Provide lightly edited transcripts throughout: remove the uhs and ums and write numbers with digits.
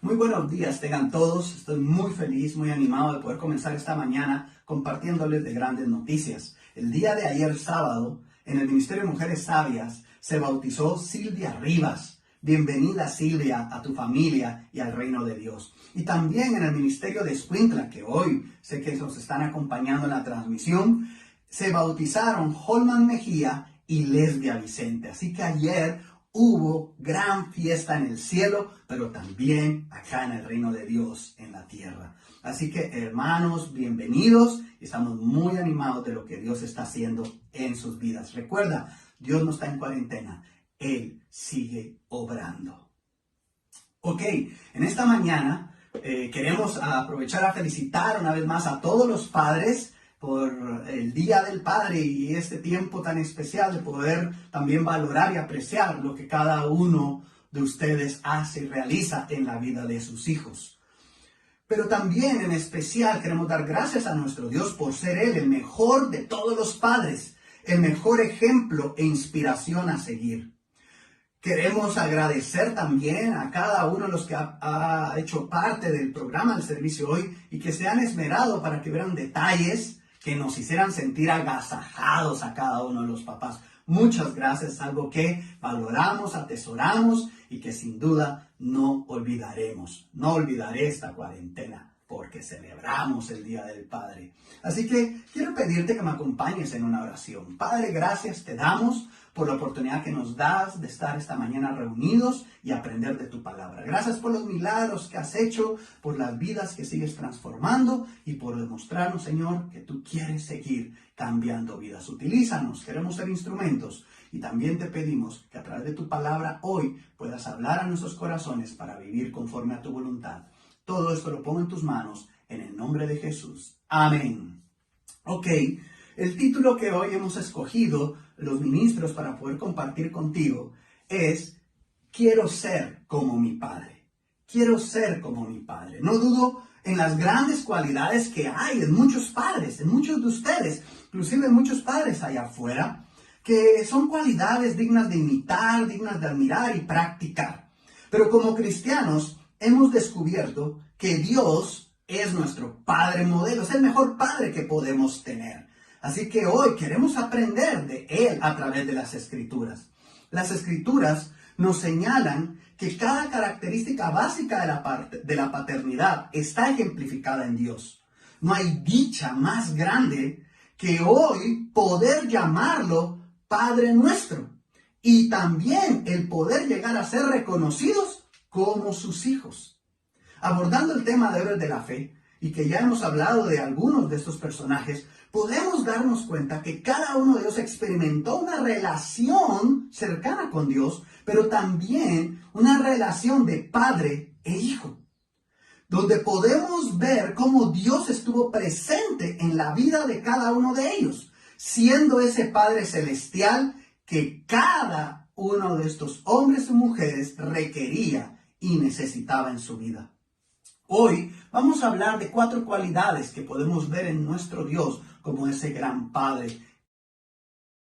Muy buenos días tengan todos. Estoy muy feliz, muy animado de poder comenzar esta mañana compartiéndoles de grandes noticias. El día de ayer sábado, en el Ministerio de Mujeres Sabias, se bautizó Silvia Rivas. Bienvenida, Silvia, a tu familia y al reino de Dios. Y también en el Ministerio de Escuintla, que hoy sé que nos están acompañando en la transmisión, se bautizaron Holman Mejía y Lesbia Vicente. Así que ayer hubo gran fiesta en el cielo, pero también acá en el reino de Dios, en la tierra. Así que, hermanos, bienvenidos. Estamos muy animados de lo que Dios está haciendo en sus vidas. Recuerda, Dios no está en cuarentena. Él sigue obrando. Ok, en esta mañana queremos aprovechar a felicitar una vez más a todos los padres por el Día del Padre y este tiempo tan especial de poder también valorar y apreciar lo que cada uno de ustedes hace y realiza en la vida de sus hijos. Pero también en especial queremos dar gracias a nuestro Dios por ser Él el mejor de todos los padres, el mejor ejemplo e inspiración a seguir. Queremos agradecer también a cada uno de los que ha hecho parte del programa del servicio hoy y que se han esmerado para que vieran detalles que nos hicieran sentir agasajados a cada uno de los papás. Muchas gracias, es algo que valoramos, atesoramos y que sin duda no olvidaremos. No olvidaré esta cuarentena porque celebramos el Día del Padre. Así que quiero pedirte que me acompañes en una oración. Padre, gracias te damos por la oportunidad que nos das de estar esta mañana reunidos y aprender de tu palabra. Gracias por los milagros que has hecho, por las vidas que sigues transformando y por demostrarnos, Señor, que tú quieres seguir cambiando vidas. Utilízanos, queremos ser instrumentos y también te pedimos que a través de tu palabra hoy puedas hablar a nuestros corazones para vivir conforme a tu voluntad. Todo esto lo pongo en tus manos en el nombre de Jesús. Amén. Ok, el título que hoy hemos escogido los ministros para poder compartir contigo es Quiero ser como mi Padre. Quiero ser como mi Padre. No dudo en las grandes cualidades que hay en muchos padres, en muchos de ustedes, inclusive en muchos padres allá afuera, que son cualidades dignas de imitar, dignas de admirar y practicar. Pero como cristianos hemos descubierto que Dios es nuestro Padre modelo, es el mejor Padre que podemos tener. Así que hoy queremos aprender de Él a través de las Escrituras. Las Escrituras nos señalan que cada característica básica de la paternidad está ejemplificada en Dios. No hay dicha más grande que hoy poder llamarlo Padre nuestro y también el poder llegar a ser reconocidos como sus hijos. Abordando el tema de héroes de la fe, y que ya hemos hablado de algunos de estos personajes, podemos darnos cuenta que cada uno de ellos experimentó una relación cercana con Dios, pero también una relación de padre e hijo, donde podemos ver cómo Dios estuvo presente en la vida de cada uno de ellos, siendo ese Padre celestial que cada uno de estos hombres y mujeres requería y necesitaba en su vida. Hoy vamos a hablar de 4 cualidades que podemos ver en nuestro Dios como ese gran Padre,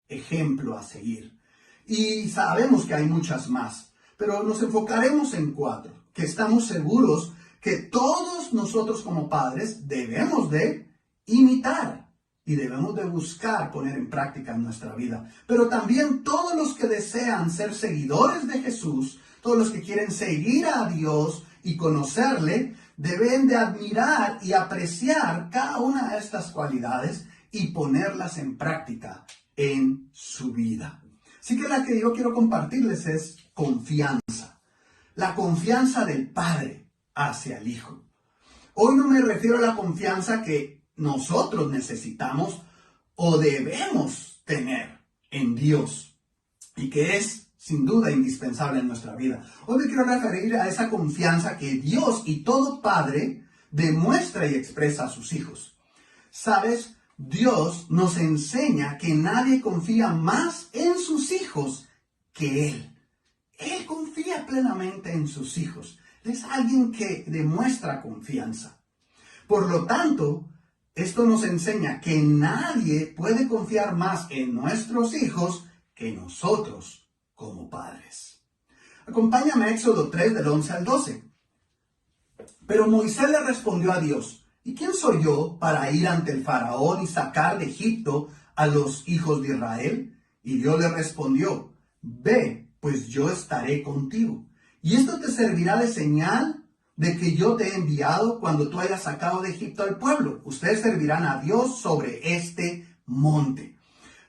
ejemplo a seguir. Y sabemos que hay muchas más, pero nos enfocaremos en 4, que estamos seguros que todos nosotros como padres debemos de imitar y debemos de buscar poner en práctica en nuestra vida. Pero también todos los que desean ser seguidores de Jesús, todos los que quieren seguir a Dios y conocerle, deben de admirar y apreciar cada una de estas cualidades y ponerlas en práctica en su vida. Así que la que yo quiero compartirles es confianza. La confianza del Padre hacia el Hijo. Hoy no me refiero a la confianza que nosotros necesitamos o debemos tener en Dios y que es sin duda indispensable en nuestra vida. Hoy me quiero referir a esa confianza que Dios y todo Padre demuestra y expresa a sus hijos. ¿Sabes? Dios nos enseña que nadie confía más en sus hijos que Él. Él confía plenamente en sus hijos. Es alguien que demuestra confianza. Por lo tanto, esto nos enseña que nadie puede confiar más en nuestros hijos que nosotros como padres. Acompáñame a Éxodo 3 del 11 al 12. Pero Moisés le respondió a Dios: ¿y quién soy yo para ir ante el faraón y sacar de Egipto a los hijos de Israel? Y Dios le respondió: ve, pues yo estaré contigo. Y esto te servirá de señal de que yo te he enviado cuando tú hayas sacado de Egipto al pueblo. Ustedes servirán a Dios sobre este monte.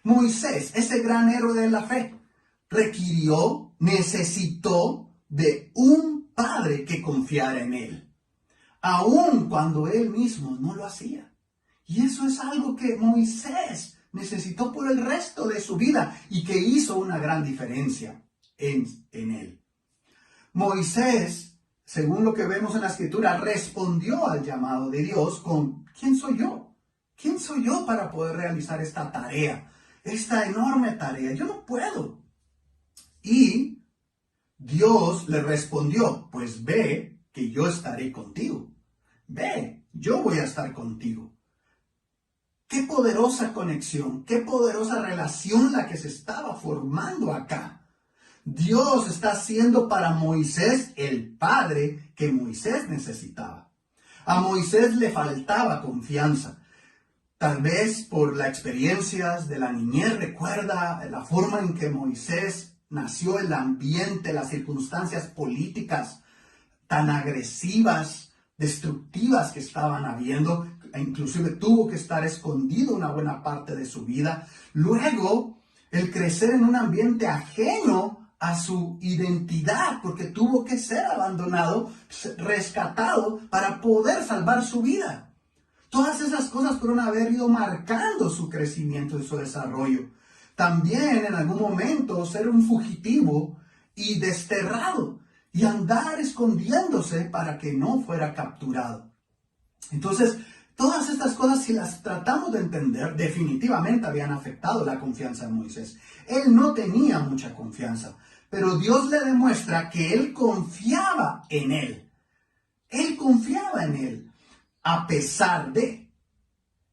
Moisés, ese gran héroe de la fe, necesitó de un padre que confiara en él, aun cuando él mismo no lo hacía. Y eso es algo que Moisés necesitó por el resto de su vida y que hizo una gran diferencia en él. Moisés, según lo que vemos en la escritura, respondió al llamado de Dios con: ¿quién soy yo? ¿Quién soy yo para poder realizar esta tarea? Esta enorme tarea. Yo no puedo. Y Dios le respondió: pues ve, que yo estaré contigo. Ve, yo voy a estar contigo. Qué poderosa conexión, qué poderosa relación la que se estaba formando acá. Dios está siendo para Moisés el padre que Moisés necesitaba. A Moisés le faltaba confianza. Tal vez por las experiencias de la niñez, recuerda la forma en que Moisés nació, el ambiente, las circunstancias políticas tan agresivas, destructivas que estaban habiendo. Inclusive tuvo que estar escondido una buena parte de su vida. Luego, el crecer en un ambiente ajeno a su identidad, porque tuvo que ser abandonado, rescatado para poder salvar su vida. Todas esas cosas fueron haber ido marcando su crecimiento y su desarrollo. También en algún momento ser un fugitivo y desterrado y andar escondiéndose para que no fuera capturado. Entonces, todas estas cosas, si las tratamos de entender, definitivamente habían afectado la confianza de Moisés. Él no tenía mucha confianza, pero Dios le demuestra que él confiaba en él. Él confiaba en él, a pesar de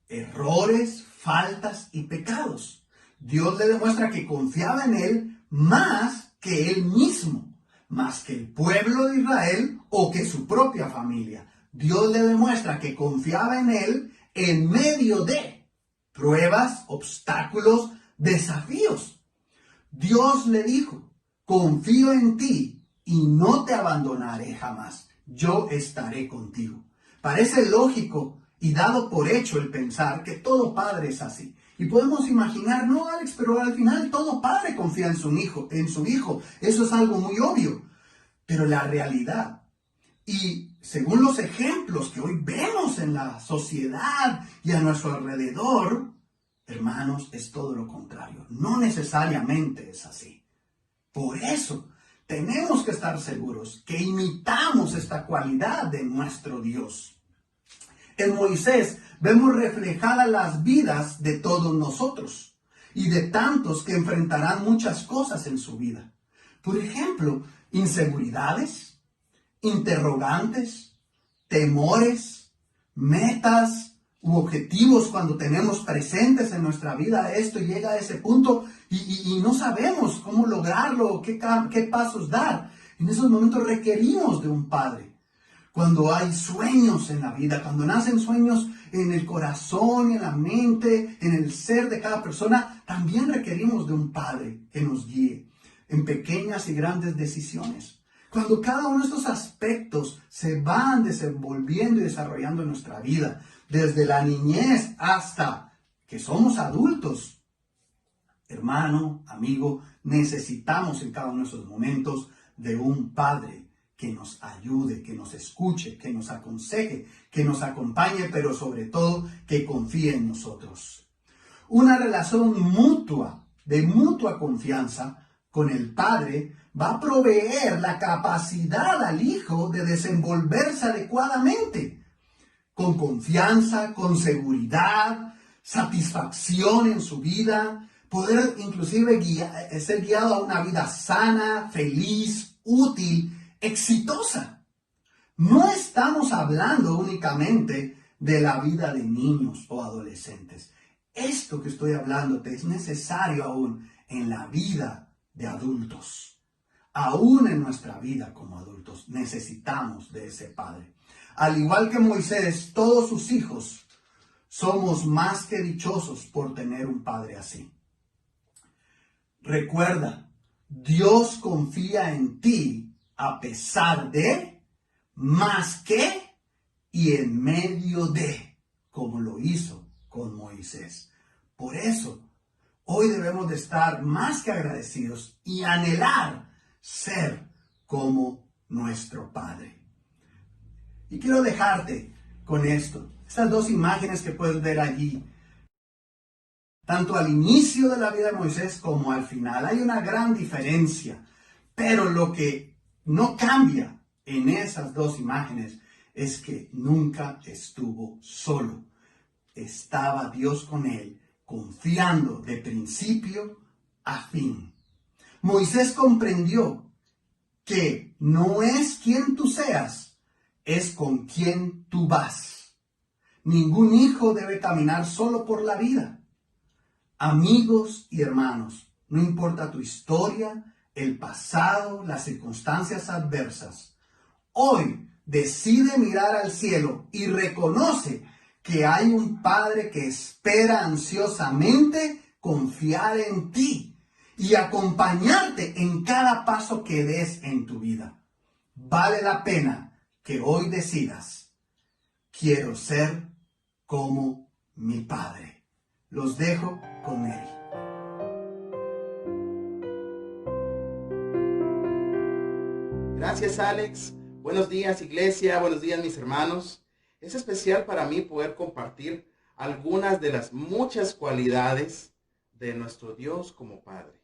errores, faltas y pecados. Dios le demuestra que confiaba en él más que él mismo, más que el pueblo de Israel o que su propia familia. Dios le demuestra que confiaba en él en medio de pruebas, obstáculos, desafíos. Dios le dijo: confío en ti y no te abandonaré jamás. Yo estaré contigo. Parece lógico y dado por hecho el pensar que todo padre es así. Y podemos imaginar: no, Alex, pero al final todo padre confía en su hijo. Eso es algo muy obvio. Pero la realidad, y según los ejemplos que hoy vemos en la sociedad y a nuestro alrededor, hermanos, es todo lo contrario. No necesariamente es así. Por eso tenemos que estar seguros que imitamos esta cualidad de nuestro Dios. En Moisés vemos reflejadas las vidas de todos nosotros y de tantos que enfrentarán muchas cosas en su vida. Por ejemplo, inseguridades, interrogantes, temores, metas u objetivos cuando tenemos presentes en nuestra vida. Esto llega a ese punto y no sabemos cómo lograrlo, qué pasos dar. En esos momentos requerimos de un padre. Cuando hay sueños en la vida, cuando nacen sueños en el corazón, en la mente, en el ser de cada persona, también requerimos de un padre que nos guíe en pequeñas y grandes decisiones. Cuando cada uno de estos aspectos se van desenvolviendo y desarrollando en nuestra vida, desde la niñez hasta que somos adultos, hermano, amigo, necesitamos en cada uno de esos momentos de un padre que nos ayude, que nos escuche, que nos aconseje, que nos acompañe, pero sobre todo que confíe en nosotros. Una relación mutua, de mutua confianza con el padre, va a proveer la capacidad al hijo de desenvolverse adecuadamente, con confianza, con seguridad, satisfacción en su vida, poder inclusive ser guiado a una vida sana, feliz, útil, exitosa. No estamos hablando únicamente de la vida de niños o adolescentes. Esto que estoy hablándote es necesario aún en la vida de adultos. Aún en nuestra vida como adultos necesitamos de ese padre. Al igual que Moisés, todos sus hijos somos más que dichosos por tener un padre así. Recuerda, Dios confía en ti a pesar de, más que y en medio de, como lo hizo con Moisés. Por eso, hoy debemos de estar más que agradecidos y anhelar ser como nuestro Padre. Y quiero dejarte con esto, estas dos imágenes que puedes ver allí. Tanto al inicio de la vida de Moisés como al final hay una gran diferencia, pero lo que no cambia en esas dos imágenes es que nunca estuvo solo. Estaba Dios con él, confiando de principio a fin. Moisés comprendió que no es quien tú seas, es con quien tú vas. Ningún hijo debe caminar solo por la vida. Amigos y hermanos, no importa tu historia, el pasado, las circunstancias adversas, hoy decide mirar al cielo y reconoce que hay un Padre que espera ansiosamente confiar en ti y acompañarte en cada paso que des en tu vida. Vale la pena que hoy decidas, quiero ser como mi Padre. Los dejo con Mary. Gracias, Alex. Buenos días, iglesia. Buenos días, mis hermanos. Es especial para mí poder compartir algunas de las muchas cualidades de nuestro Dios como Padre.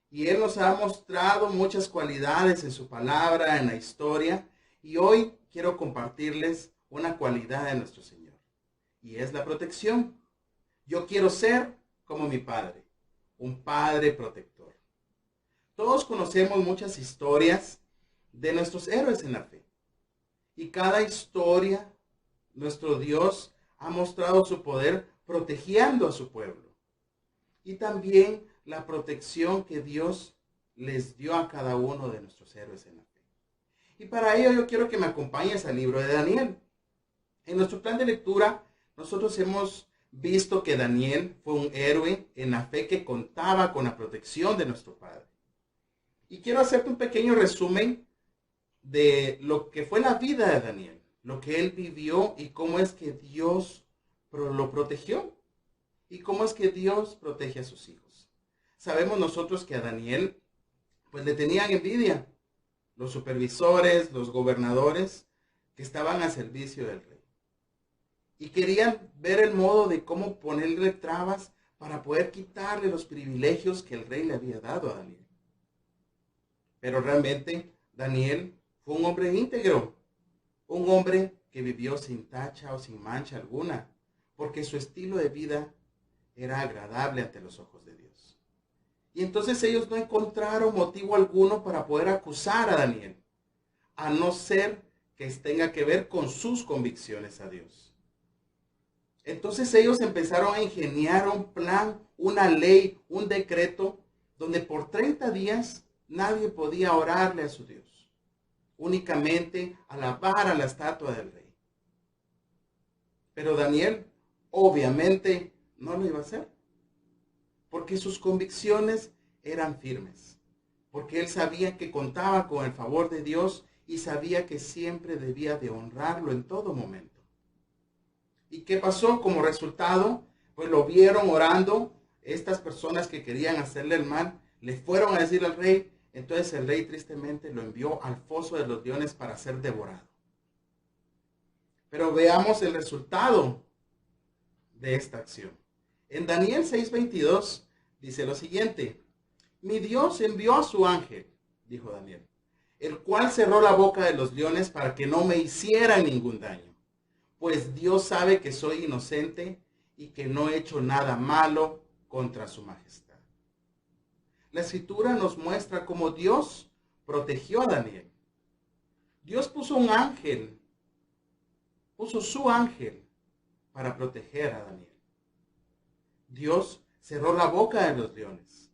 Y Él nos ha mostrado muchas cualidades en su palabra, en la historia. Y hoy quiero compartirles una cualidad de nuestro Señor. Y es la protección. Yo quiero ser como mi Padre, un Padre protector. Todos conocemos muchas historias de nuestros héroes en la fe. Y cada historia, nuestro Dios ha mostrado su poder protegiendo a su pueblo. Y también la protección que Dios les dio a cada uno de nuestros héroes en la fe. Y para ello yo quiero que me acompañes al libro de Daniel. En nuestro plan de lectura, nosotros hemos visto que Daniel fue un héroe en la fe que contaba con la protección de nuestro Padre. Y quiero hacerte un pequeño resumen de lo que fue la vida de Daniel, lo que él vivió y cómo es que Dios lo protegió y cómo es que Dios protege a sus hijos. Sabemos nosotros que a Daniel pues le tenían envidia los supervisores, los gobernadores que estaban a servicio del rey. Y querían ver el modo de cómo ponerle trabas para poder quitarle los privilegios que el rey le había dado a Daniel. Pero realmente Daniel fue un hombre íntegro, un hombre que vivió sin tacha o sin mancha alguna, porque su estilo de vida era agradable ante los ojos de Dios. Y entonces ellos no encontraron motivo alguno para poder acusar a Daniel, a no ser que tenga que ver con sus convicciones a Dios. Entonces ellos empezaron a ingeniar un plan, una ley, un decreto, donde por 30 días nadie podía orarle a su Dios. Únicamente alabar a la estatua del rey. Pero Daniel obviamente no lo iba a hacer, porque sus convicciones eran firmes, porque él sabía que contaba con el favor de Dios y sabía que siempre debía de honrarlo en todo momento. ¿Y qué pasó como resultado? Pues lo vieron orando, estas personas que querían hacerle el mal, le fueron a decir al rey. Entonces el rey tristemente lo envió al foso de los leones para ser devorado. Pero veamos el resultado de esta acción. En Daniel 6:22 dice lo siguiente: mi Dios envió a su ángel, dijo Daniel, el cual cerró la boca de los leones para que no me hicieran ningún daño. Pues Dios sabe que soy inocente y que no he hecho nada malo contra su majestad. La escritura nos muestra cómo Dios protegió a Daniel. Dios puso un ángel, puso su ángel para proteger a Daniel. Dios cerró la boca de los leones.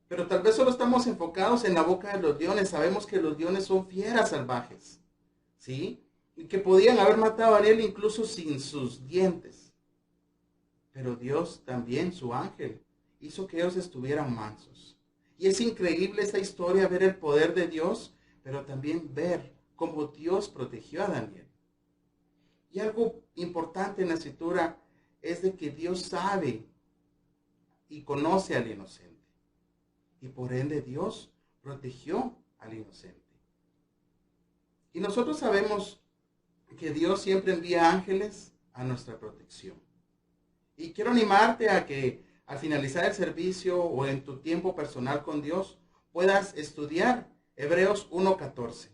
Pero tal vez solo estamos enfocados en la boca de los leones. Sabemos que los leones son fieras salvajes, ¿sí? que podían haber matado a Daniel incluso sin sus dientes. Pero Dios también, su ángel, hizo que ellos estuvieran mansos. Y es increíble esta historia, ver el poder de Dios, pero también ver cómo Dios protegió a Daniel. Y algo importante en la escritura es de que Dios sabe y conoce al inocente. Y por ende Dios protegió al inocente. Y nosotros sabemos que Dios siempre envía ángeles a nuestra protección. Y quiero animarte a que al finalizar el servicio o en tu tiempo personal con Dios puedas estudiar Hebreos 1:14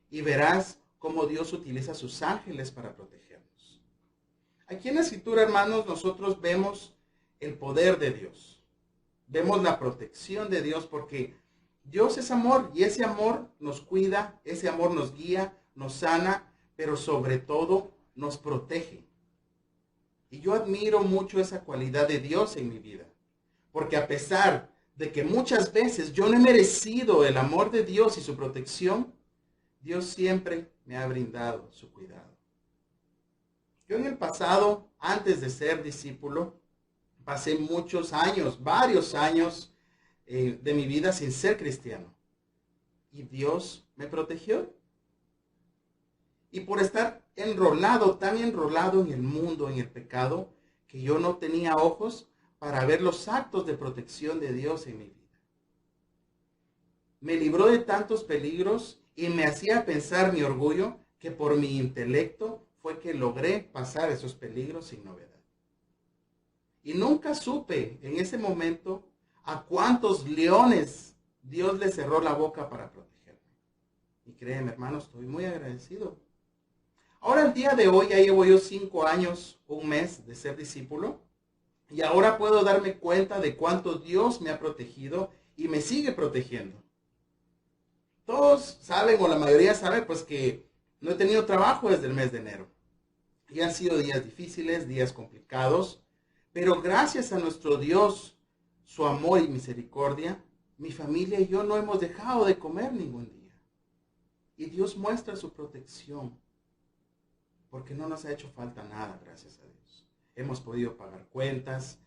y verás cómo Dios utiliza sus ángeles para protegernos. Aquí en la escritura, hermanos, nosotros vemos el poder de Dios. Vemos la protección de Dios porque Dios es amor y ese amor nos cuida, ese amor nos guía, nos sana, pero sobre todo nos protege. Y yo admiro mucho esa cualidad de Dios en mi vida, porque a pesar de que muchas veces yo no he merecido el amor de Dios y su protección, Dios siempre me ha brindado su cuidado. Yo en el pasado, antes de ser discípulo, pasé muchos años, varios años de mi vida sin ser cristiano. Y Dios me protegió. Y por estar enrolado, tan enrolado en el mundo, en el pecado, que yo no tenía ojos para ver los actos de protección de Dios en mi vida. Me libró de tantos peligros y me hacía pensar mi orgullo que por mi intelecto fue que logré pasar esos peligros sin novedad. Y nunca supe en ese momento a cuántos leones Dios le cerró la boca para protegerme. Y créeme, hermano, estoy muy agradecido. Ahora, el día de hoy, ya llevo yo 5 años, un mes de ser discípulo. Y ahora puedo darme cuenta de cuánto Dios me ha protegido y me sigue protegiendo. Todos saben, o la mayoría sabe, pues que no he tenido trabajo desde el mes de enero. Y han sido días difíciles, días complicados. Pero gracias a nuestro Dios, su amor y misericordia, mi familia y yo no hemos dejado de comer ningún día. Y Dios muestra su protección, porque no nos ha hecho falta nada, gracias a Dios. Hemos podido pagar cuentas,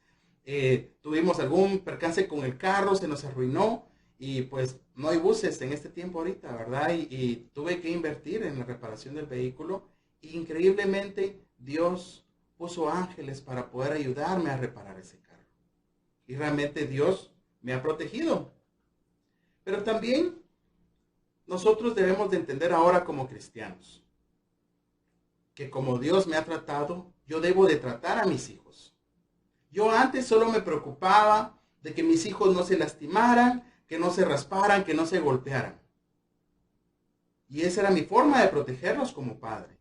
tuvimos algún percance con el carro, se nos arruinó, y pues no hay buses en este tiempo ahorita, ¿verdad? Y tuve que invertir en la reparación del vehículo, y increíblemente Dios puso ángeles para poder ayudarme a reparar ese carro. Y realmente Dios me ha protegido. Pero también nosotros debemos de entender ahora como cristianos que como Dios me ha tratado, yo debo de tratar a mis hijos. Yo antes solo me preocupaba de que mis hijos no se lastimaran, que no se rasparan, que no se golpearan. Y esa era mi forma de protegerlos como padre.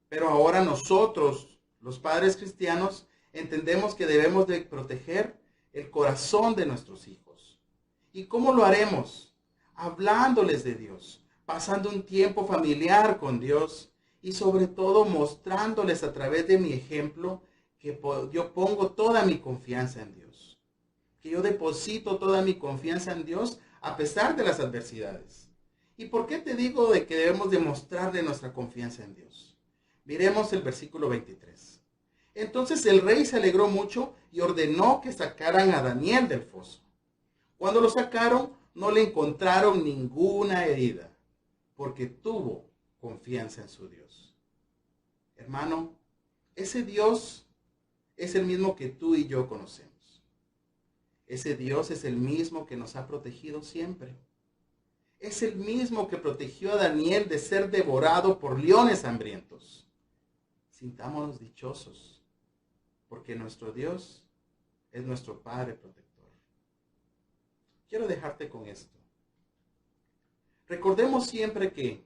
Pero ahora nosotros, los padres cristianos, entendemos que debemos de proteger el corazón de nuestros hijos. ¿Y cómo lo haremos? Hablándoles de Dios, pasando un tiempo familiar con Dios y sobre todo mostrándoles a través de mi ejemplo que yo pongo toda mi confianza en Dios. Que yo deposito toda mi confianza en Dios a pesar de las adversidades. ¿Y por qué te digo de que debemos demostrarle nuestra confianza en Dios? Miremos el versículo 23. Entonces el rey se alegró mucho y ordenó que sacaran a Daniel del foso. Cuando lo sacaron, no le encontraron ninguna herida, porque tuvo confianza en su Dios. Hermano, ese Dios es el mismo que tú y yo conocemos. Ese Dios es el mismo que nos ha protegido siempre. Es el mismo que protegió a Daniel de ser devorado por leones hambrientos. Sintámonos dichosos, porque nuestro Dios es nuestro Padre protector. Quiero dejarte con esto. Recordemos siempre que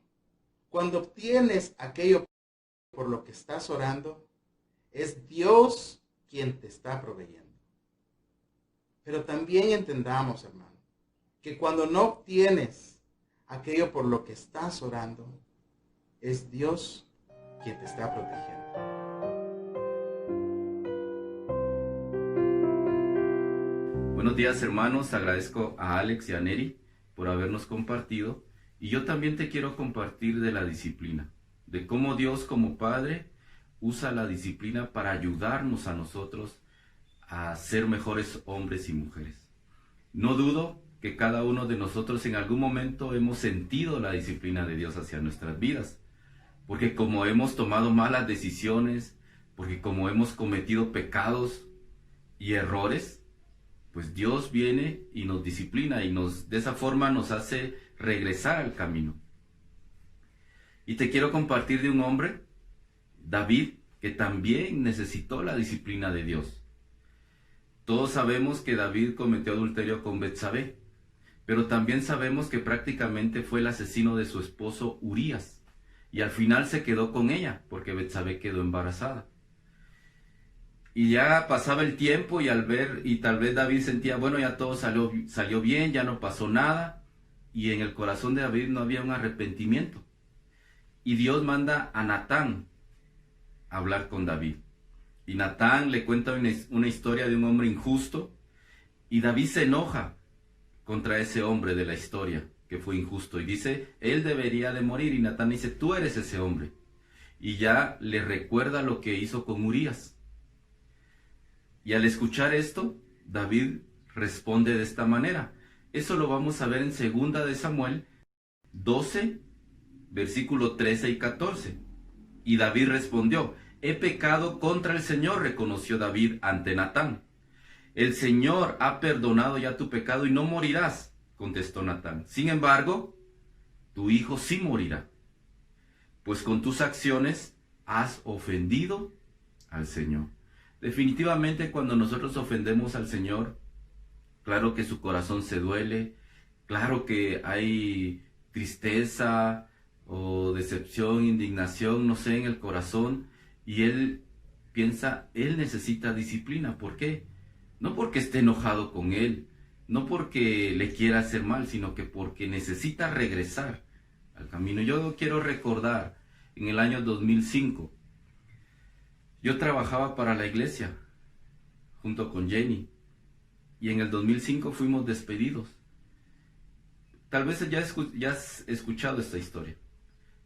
cuando obtienes aquello por lo que estás orando, es Dios quien te está proveyendo. Pero también entendamos, hermano, que cuando no obtienes aquello por lo que estás orando, es Dios quien te está protegiendo. Buenos días, hermanos. Agradezco a Alex y a Neri por habernos compartido. Y yo también te quiero compartir de la disciplina. de cómo Dios como Padre usa la disciplina para ayudarnos a nosotros a ser mejores hombres y mujeres. No dudo que cada uno de nosotros en algún momento hemos sentido la disciplina de Dios hacia nuestras vidas, porque como hemos tomado malas decisiones, porque como hemos cometido pecados y errores, pues Dios viene y nos disciplina y de esa forma nos hace regresar al camino. Y te quiero compartir de un hombre, David, que también necesitó la disciplina de Dios. Todos sabemos que David cometió adulterio con Betsabé, pero también sabemos que prácticamente fue el asesino de su esposo Urías, y al final se quedó con ella, porque Betsabé quedó embarazada. Y ya pasaba el tiempo y tal vez David sentía, bueno, ya todo salió bien, ya no pasó nada, y en el corazón de David no había un arrepentimiento. Y Dios manda a Natán a hablar con David. Y Natán le cuenta una historia de un hombre injusto, y David se enoja contra ese hombre de la historia que fue injusto, y dice, él debería de morir, y Natán dice, tú eres ese hombre. Y ya le recuerda lo que hizo con Urías. Y al escuchar esto, David responde de esta manera. Eso lo vamos a ver en 2 de Samuel 12, versículo 13 y 14. Y David respondió, he pecado contra el Señor, reconoció David ante Natán. El Señor ha perdonado ya tu pecado y no morirás, contestó Natán. Sin embargo, tu hijo sí morirá, pues con tus acciones has ofendido al Señor. Definitivamente cuando nosotros ofendemos al Señor, claro que su corazón se duele, claro que hay tristeza o decepción, indignación, no sé, en el corazón, y él piensa, él necesita disciplina. ¿Por qué? No porque esté enojado con él, no porque le quiera hacer mal, sino que porque necesita regresar al camino. Yo quiero recordar, en el año 2005, yo trabajaba para la iglesia, junto con Jenny, y en el 2005 fuimos despedidos. Tal vez ya has escuchado esta historia,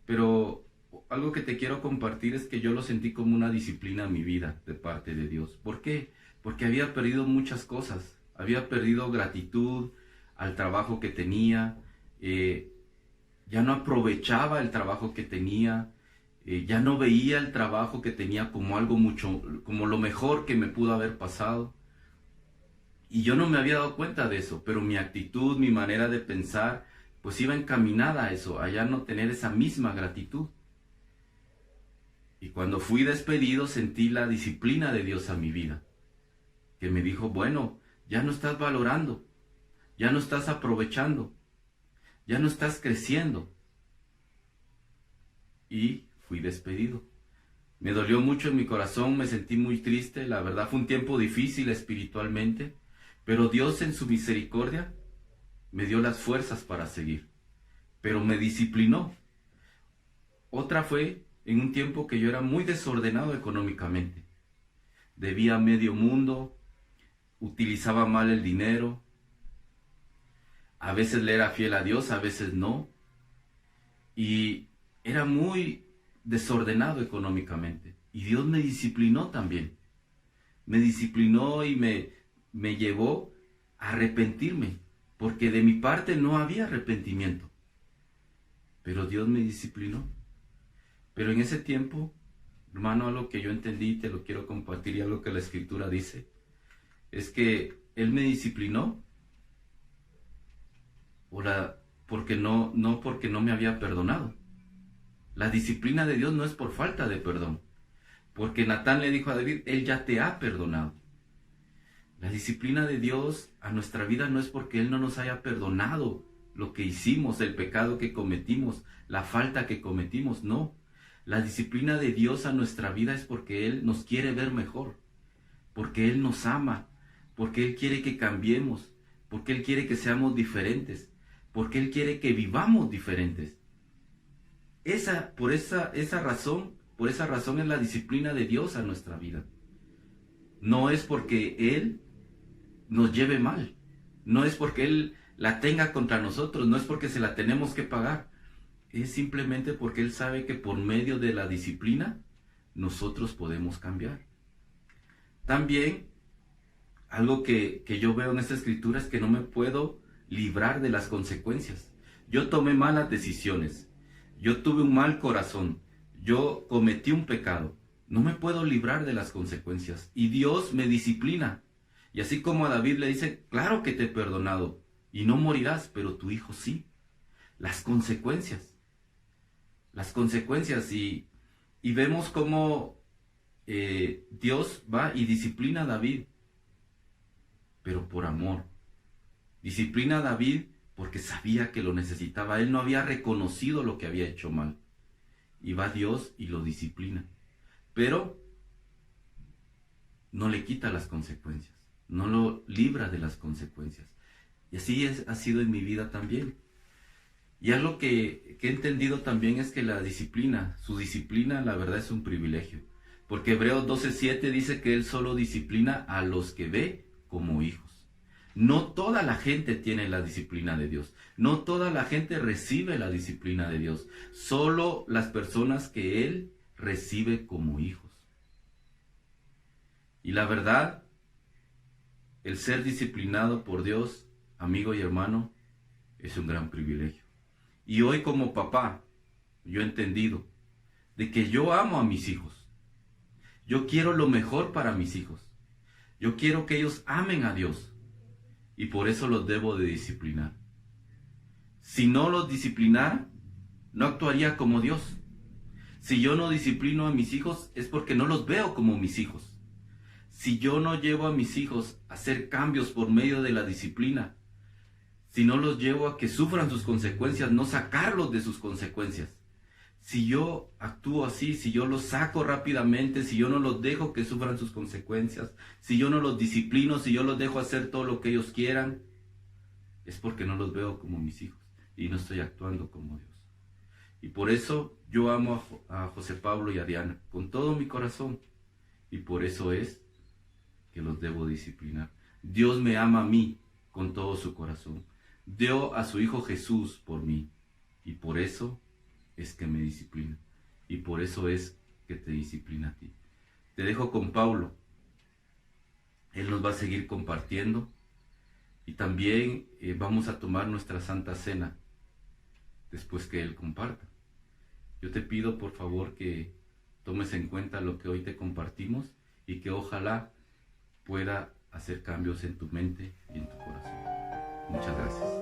pero algo que te quiero compartir es que yo lo sentí como una disciplina en mi vida de parte de Dios. ¿Por qué? Porque había perdido muchas cosas. Había perdido gratitud al trabajo que tenía, ya no aprovechaba el trabajo que tenía, ya no veía el trabajo que tenía como algo como lo mejor que me pudo haber pasado. Y yo no me había dado cuenta de eso, pero mi actitud, mi manera de pensar, pues iba encaminada a eso, a ya no tener esa misma gratitud. Y cuando fui despedido sentí la disciplina de Dios a mi vida, que me dijo, bueno, ya no estás valorando, ya no estás aprovechando, ya no estás creciendo. Y fui despedido. Me dolió mucho en mi corazón, me sentí muy triste, la verdad fue un tiempo difícil espiritualmente, pero Dios en su misericordia me dio las fuerzas para seguir, pero me disciplinó. Otra fue en un tiempo que yo era muy desordenado económicamente. Debía a medio mundo, utilizaba mal el dinero, a veces le era fiel a Dios, a veces no, y era muy desordenado económicamente. Y Dios me disciplinó también. Me disciplinó y me llevó a arrepentirme, porque de mi parte no había arrepentimiento. Pero Dios me disciplinó. Pero en ese tiempo, hermano, algo que yo entendí, te lo quiero compartir, y algo que la Escritura dice, es que Él me disciplinó porque no me había perdonado. La disciplina de Dios no es por falta de perdón, porque Natán le dijo a David, Él ya te ha perdonado. La disciplina de Dios a nuestra vida no es porque Él no nos haya perdonado lo que hicimos, el pecado que cometimos, la falta que cometimos, no. La disciplina de Dios a nuestra vida es porque Él nos quiere ver mejor, porque Él nos ama, porque Él quiere que cambiemos, porque Él quiere que seamos diferentes, porque Él quiere que vivamos diferentes. Por esa razón es la disciplina de Dios a nuestra vida. No es porque Él nos lleve mal, no es porque Él la tenga contra nosotros, no es porque se la tenemos que pagar. es simplemente porque Él sabe que por medio de la disciplina nosotros podemos cambiar. También, algo que yo veo en esta escritura es que no me puedo librar de las consecuencias. Yo tomé malas decisiones, yo tuve un mal corazón, yo cometí un pecado. No me puedo librar de las consecuencias y Dios me disciplina. Y así como a David le dice, claro que te he perdonado y no morirás, pero tu hijo sí. Las consecuencias y vemos cómo Dios va y disciplina a David, pero por amor. Disciplina a David porque sabía que lo necesitaba. Él no había reconocido lo que había hecho mal. Y va Dios y lo disciplina. Pero no le quita las consecuencias. No lo libra de las consecuencias. Y así ha sido en mi vida también. Y algo que he entendido también es que su disciplina, la verdad es un privilegio. Porque Hebreos 12:7 dice que Él solo disciplina a los que ve como hijos. No toda la gente tiene la disciplina de Dios. No toda la gente recibe la disciplina de Dios. Solo las personas que Él recibe como hijos. Y la verdad, el ser disciplinado por Dios, amigo y hermano, es un gran privilegio. Y hoy como papá, yo he entendido de que yo amo a mis hijos. Yo quiero lo mejor para mis hijos. Yo quiero que ellos amen a Dios. Y por eso los debo de disciplinar. Si no los disciplinara, no actuaría como Dios. Si yo no disciplino a mis hijos, es porque no los veo como mis hijos. Si yo no llevo a mis hijos a hacer cambios por medio de la disciplina, si no los llevo a que sufran sus consecuencias, no sacarlos de sus consecuencias. Si yo actúo así, si yo los saco rápidamente, si yo no los dejo que sufran sus consecuencias, si yo no los disciplino, si yo los dejo hacer todo lo que ellos quieran, es porque no los veo como mis hijos y no estoy actuando como Dios. Y por eso yo amo a José Pablo y a Diana con todo mi corazón. Y por eso es que los debo disciplinar. Dios me ama a mí con todo su corazón. Dio a su Hijo Jesús por mí. Y por eso es que me disciplina. Y por eso es que te disciplina a ti. Te dejo con Pablo. Él nos va a seguir compartiendo. Y también vamos a tomar nuestra Santa Cena después que él comparta. Yo te pido por favor que tomes en cuenta lo que hoy te compartimos y que ojalá pueda hacer cambios en tu mente y en tu corazón. Muchas gracias.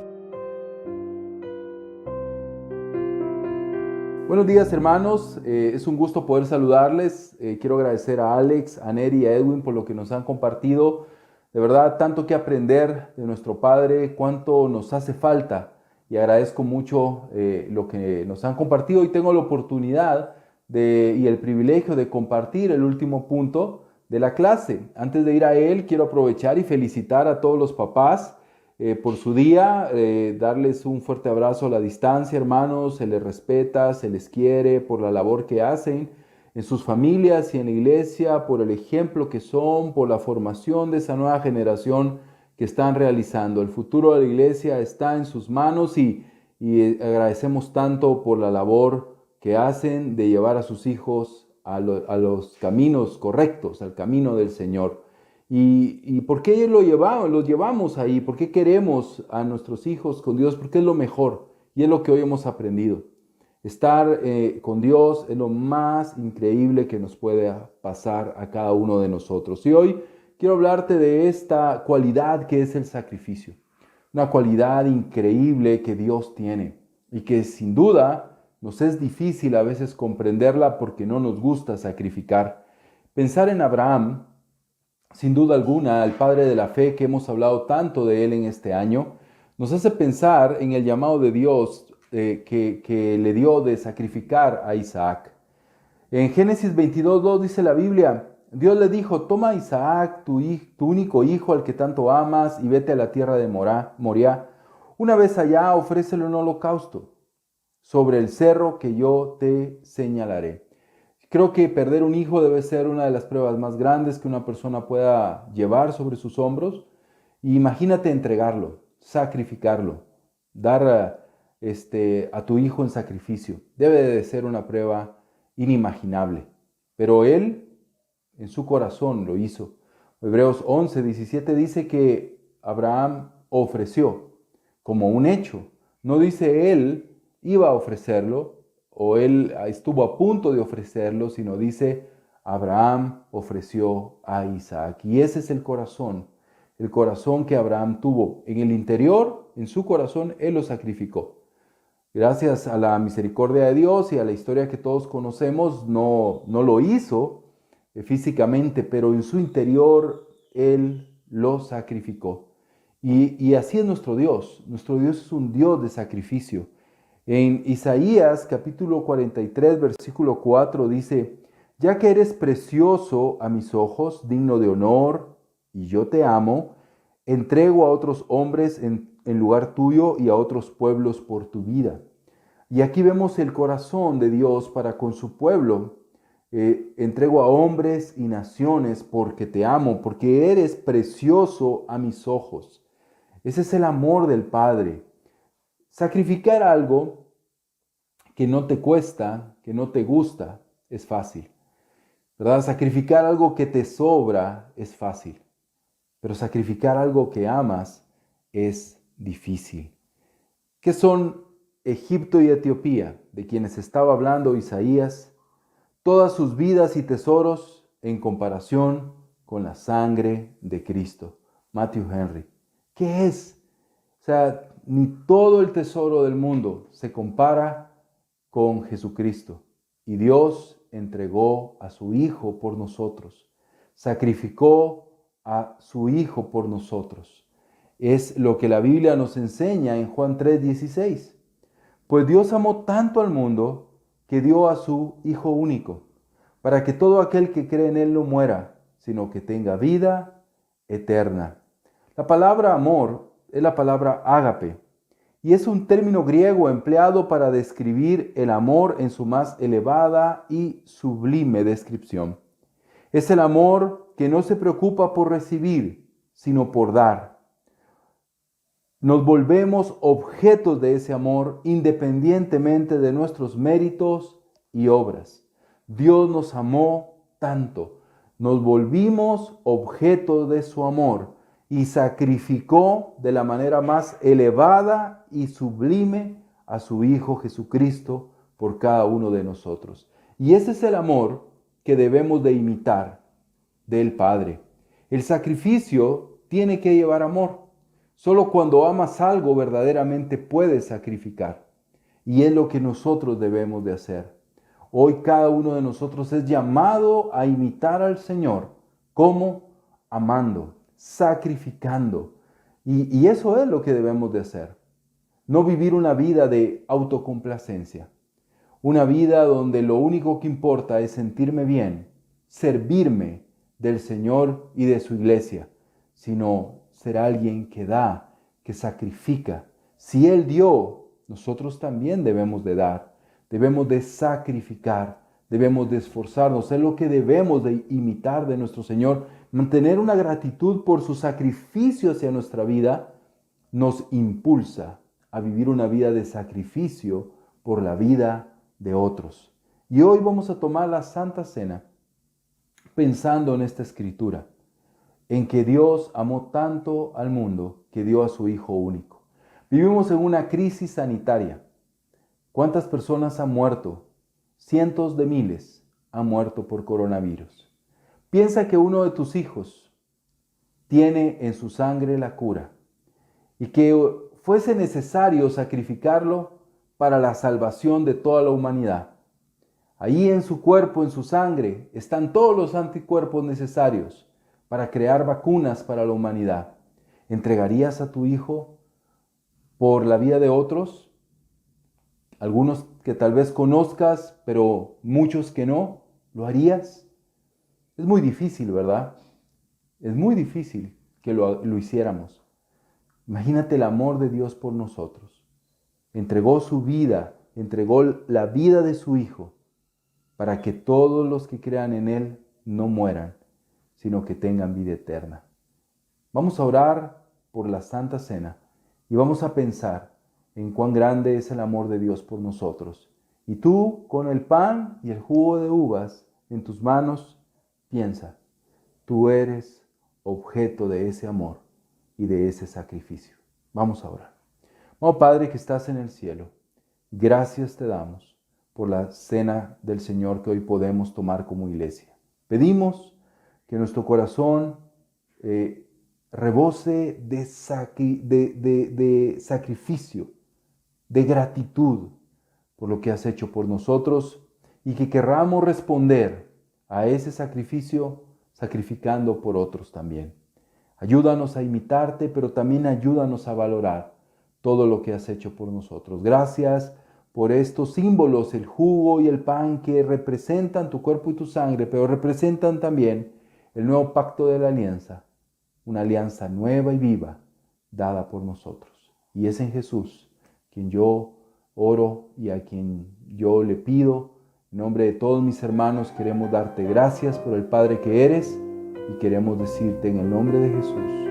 Buenos días hermanos, es un gusto poder saludarles. Quiero agradecer a Alex, a Neri y a Edwin por lo que nos han compartido. De verdad, tanto que aprender de nuestro Padre, cuánto nos hace falta. Y agradezco mucho lo que nos han compartido y tengo la oportunidad y el privilegio de compartir el último punto de la clase. Antes de ir a él, quiero aprovechar y felicitar a todos los papás por su día, darles un fuerte abrazo a la distancia, hermanos. Se les respeta, se les quiere por la labor que hacen en sus familias y en la iglesia, por el ejemplo que son, por la formación de esa nueva generación que están realizando. El futuro de la iglesia está en sus manos y agradecemos tanto por la labor que hacen de llevar a sus hijos a los caminos correctos, al camino del Señor. ¿Y por qué los llevamos ahí? ¿Por qué queremos a nuestros hijos con Dios? Porque es lo mejor y es lo que hoy hemos aprendido. Estar con Dios es lo más increíble que nos puede pasar a cada uno de nosotros. Y hoy quiero hablarte de esta cualidad que es el sacrificio. Una cualidad increíble que Dios tiene y que sin duda nos es difícil a veces comprenderla porque no nos gusta sacrificar. Pensar en Abraham, sin duda alguna, el padre de la fe que hemos hablado tanto de él en este año, nos hace pensar en el llamado de Dios que le dio de sacrificar a Isaac. En Génesis 22:2 dice la Biblia, Dios le dijo, toma a Isaac, tu único hijo al que tanto amas, y vete a la tierra de Moriah. Una vez allá, ofrécele un holocausto sobre el cerro que yo te señalaré. Creo que perder un hijo debe ser una de las pruebas más grandes que una persona pueda llevar sobre sus hombros. Y imagínate entregarlo, sacrificarlo, dar a tu hijo en sacrificio. Debe de ser una prueba inimaginable. Pero él, en su corazón, lo hizo. Hebreos 11:17 dice que Abraham ofreció como un hecho. No dice él iba a ofrecerlo o él estuvo a punto de ofrecerlo, sino dice Abraham ofreció a Isaac. Y ese es el corazón que Abraham tuvo. En el interior, en su corazón, él lo sacrificó. Gracias a la misericordia de Dios y a la historia que todos conocemos, no lo hizo físicamente, pero en su interior él lo sacrificó. Y así es nuestro Dios. Nuestro Dios es un Dios de sacrificio. En Isaías capítulo 43, versículo 4 dice, ya que eres precioso a mis ojos, digno de honor, y yo te amo, entrego a otros hombres en lugar tuyo y a otros pueblos por tu vida. Y aquí vemos el corazón de Dios para con su pueblo. Entrego a hombres y naciones porque te amo, porque eres precioso a mis ojos. Ese es el amor del Padre. Sacrificar algo que no te cuesta, que no te gusta, es fácil, ¿verdad? Sacrificar algo que te sobra es fácil, pero sacrificar algo que amas es difícil. ¿Qué son Egipto y Etiopía, de quienes estaba hablando Isaías? Todas sus vidas y tesoros en comparación con la sangre de Cristo. Matthew Henry. ¿Qué es? O sea, ni todo el tesoro del mundo se compara con Jesucristo. Y Dios entregó a su Hijo por nosotros. Sacrificó a su Hijo por nosotros. Es lo que la Biblia nos enseña en Juan 3:16. Pues Dios amó tanto al mundo que dio a su Hijo único, para que todo aquel que cree en Él no muera, sino que tenga vida eterna. La palabra amor es la palabra ágape, y es un término griego empleado para describir el amor en su más elevada y sublime descripción. Es el amor que no se preocupa por recibir, sino por dar. Nos volvemos objetos de ese amor independientemente de nuestros méritos y obras. Dios nos amó tanto, nos volvimos objetos de su amor y sacrificó de la manera más elevada y sublime a su Hijo Jesucristo por cada uno de nosotros. Y ese es el amor que debemos de imitar del Padre. El sacrificio tiene que llevar amor. Solo cuando amas algo verdaderamente puedes sacrificar. Y es lo que nosotros debemos de hacer. Hoy cada uno de nosotros es llamado a imitar al Señor. ¿Cómo? Amando, sacrificando. Y eso es lo que debemos de hacer. No vivir una vida de autocomplacencia. Una vida donde lo único que importa es sentirme bien, servirme del Señor y de su iglesia, sino ser alguien que da, que sacrifica. Si Él dio, nosotros también debemos de dar, debemos de sacrificar, debemos de esforzarnos. Es lo que debemos de imitar de nuestro Señor. Mantener una gratitud por su sacrificio hacia nuestra vida nos impulsa a vivir una vida de sacrificio por la vida de otros. Y hoy vamos a tomar la Santa Cena pensando en esta escritura, en que Dios amó tanto al mundo que dio a su Hijo único. Vivimos en una crisis sanitaria. ¿Cuántas personas han muerto? Cientos de miles han muerto por coronavirus. Piensa que uno de tus hijos tiene en su sangre la cura y que fuese necesario sacrificarlo para la salvación de toda la humanidad. Ahí en su cuerpo, en su sangre, están todos los anticuerpos necesarios para crear vacunas para la humanidad. ¿Entregarías a tu hijo por la vida de otros? Algunos que tal vez conozcas, pero muchos que no, ¿lo harías? Es muy difícil, ¿verdad? Es muy difícil que lo hiciéramos. Imagínate el amor de Dios por nosotros. Entregó su vida, entregó la vida de su Hijo, para que todos los que crean en Él no mueran, sino que tengan vida eterna. Vamos a orar por la Santa Cena y vamos a pensar en cuán grande es el amor de Dios por nosotros. Y tú, con el pan y el jugo de uvas en tus manos, piensa, tú eres objeto de ese amor y de ese sacrificio. Vamos a orar. Oh Padre que estás en el cielo, gracias te damos por la cena del Señor que hoy podemos tomar como iglesia. Pedimos que nuestro corazón rebose de sacrificio, de gratitud por lo que has hecho por nosotros y que querramos responder a ese sacrificio sacrificando por otros también. Ayúdanos a imitarte, pero también ayúdanos a valorar todo lo que has hecho por nosotros. Gracias por estos símbolos, el jugo y el pan que representan tu cuerpo y tu sangre, pero representan también el nuevo pacto de la alianza, una alianza nueva y viva dada por nosotros. Y es en Jesús quien yo oro y a quien yo le pido. En nombre de todos mis hermanos queremos darte gracias por el Padre que eres y queremos decirte en el nombre de Jesús: